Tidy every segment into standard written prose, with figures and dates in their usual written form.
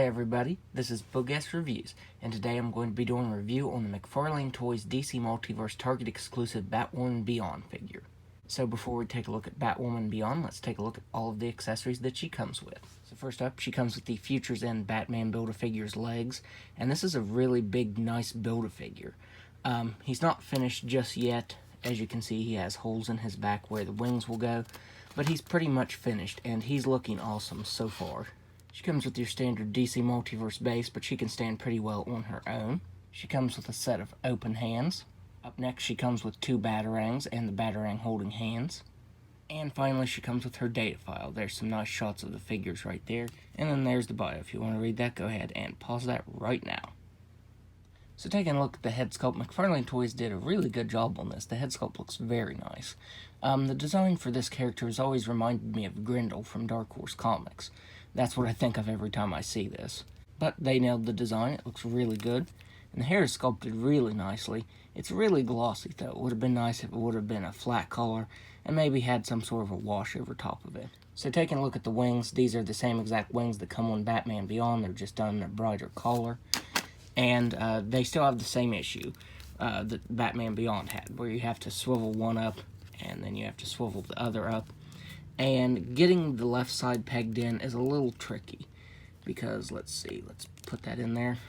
Hi everybody, this is Bogues Reviews, and today I'm going to be doing a review on the McFarlane Toys DC Multiverse Target exclusive Batwoman Beyond figure. So before we take a look at Batwoman Beyond, let's take a look at all of the accessories that she comes with. So first up, she comes with the Futures End Batman Build-A-Figure's legs, and this is a really big, nice Build-A-Figure. He's not finished just yet. As you can see, he has holes in his back where the wings will go, but he's pretty much finished, and he's looking awesome so far. She comes with your standard DC Multiverse base, but she can stand pretty well on her own. She comes with a set of open hands. Up next, she comes with two Batarangs and the Batarang holding hands. And finally, she comes with her data file. There's some nice shots of the figures right there. And then there's the bio. If you want to read that, go ahead and pause that right now. So taking a look at the head sculpt, McFarlane Toys did a really good job on this. The head sculpt looks very nice. The design for this character has always reminded me of Grendel from Dark Horse Comics. That's what I think of every time I see this. But they nailed the design. It looks really good. And the hair is sculpted really nicely. It's really glossy, though. It would have been nice if it would have been a flat color and maybe had some sort of a wash over top of it. So taking a look at the wings, these are the same exact wings that come on Batman Beyond. They're just done in a brighter color. And they still have the same issue that Batman Beyond had, where you have to swivel one up and then you have to swivel the other up. And getting the left side pegged in is a little tricky because, let's put that in there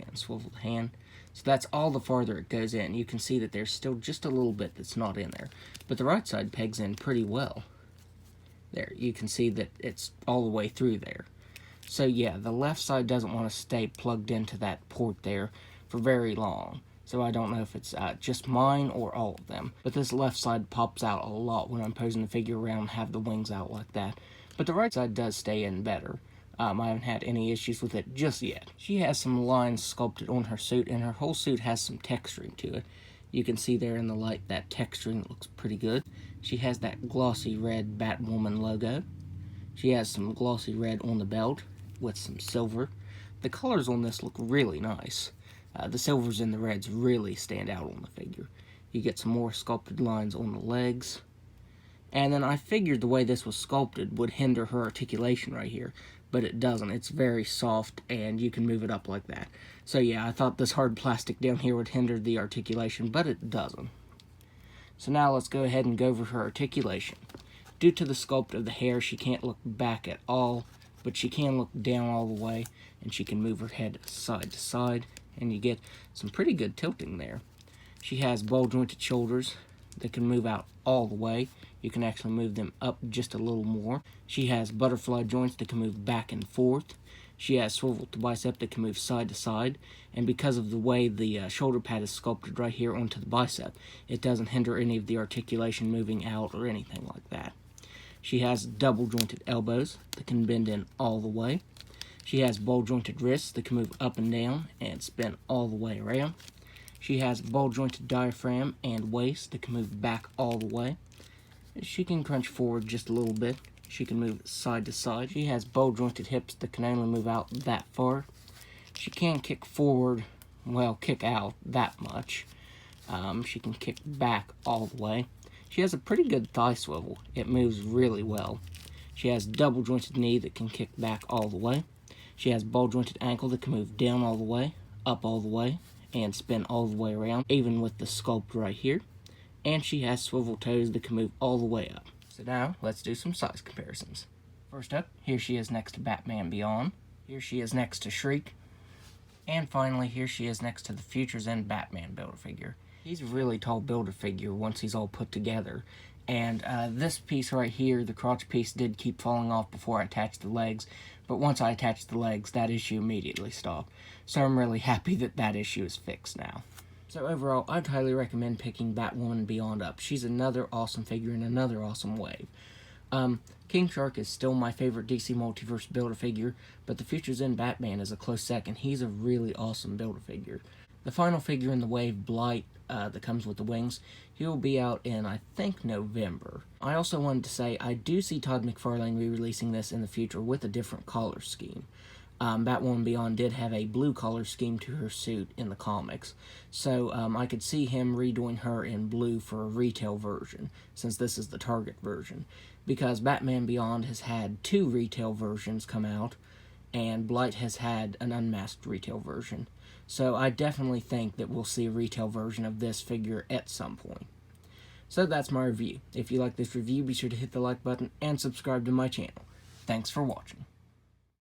and swivel the hand. So that's all the farther it goes in. You can see that there's still just a little bit that's not in there, but the right side pegs in pretty well. There, you can see that it's all the way through there. So yeah, the left side doesn't want to stay plugged into that port there for very long. So I don't know if it's just mine or all of them. But this left side pops out a lot when I'm posing the figure around and have the wings out like that. But the right side does stay in better. I haven't had any issues with it just yet. She has some lines sculpted on her suit, and her whole suit has some texturing to it. You can see there in the light that texturing looks pretty good. She has that glossy red Batwoman logo. She has some glossy red on the belt with some silver. The colors on this look really nice. The silvers and the reds really stand out on the figure. You get some more sculpted lines on the legs. And then I figured the way this was sculpted would hinder her articulation right here, but it doesn't. It's very soft and you can move it up like that. So yeah, I thought this hard plastic down here would hinder the articulation, but it doesn't. So now let's go ahead and go over her articulation. Due to the sculpt of the hair, she can't look back at all, but she can look down all the way, and she can move her head side to side, and you get some pretty good tilting there. She has ball-jointed shoulders that can move out all the way. You can actually move them up just a little more. She has butterfly joints that can move back and forth. She has swivel to bicep that can move side to side, and because of the way the shoulder pad is sculpted right here onto the bicep, it doesn't hinder any of the articulation moving out or anything like that. She has double-jointed elbows that can bend in all the way. She has ball-jointed wrists that can move up and down and spin all the way around. She has ball-jointed diaphragm and waist that can move back all the way. She can crunch forward just a little bit. She can move side to side. She has ball-jointed hips that can only move out that far. She can kick forward, well, kick out that much. She can kick back all the way. She has a pretty good thigh swivel. It moves really well. She has double-jointed knee that can kick back all the way. She has ball-jointed ankle that can move down all the way, up all the way, and spin all the way around, even with the sculpt right here. And she has swivel toes that can move all the way up. So now, let's do some size comparisons. First up, here she is next to Batman Beyond. Here she is next to Shriek. And finally, here she is next to the Futures End Batman Build-A-Figure. He's a really tall Build-A-Figure once he's all put together. And this piece right here, the crotch piece, did keep falling off before I attached the legs. But once I attached the legs, that issue immediately stopped. So I'm really happy that that issue is fixed now. So overall, I'd highly recommend picking Batwoman Beyond up. She's another awesome figure in another awesome wave. King Shark is still my favorite DC Multiverse Build-A-Figure, but the Futures End Batman is a close second. He's a really awesome Build-A-Figure. The final figure in the wave, Blight, that comes with the wings, he'll be out in, I think, November. I also wanted to say, I do see Todd McFarlane re-releasing this in the future with a different color scheme. Batwoman Beyond did have a blue color scheme to her suit in the comics, so I could see him redoing her in blue for a retail version, since this is the Target version, because Batman Beyond has had 2 retail versions come out, and Blight has had an unmasked retail version. So I definitely think that we'll see a retail version of this figure at some point. So that's my review. If you like this review, be sure to hit the like button and subscribe to my channel. Thanks for watching.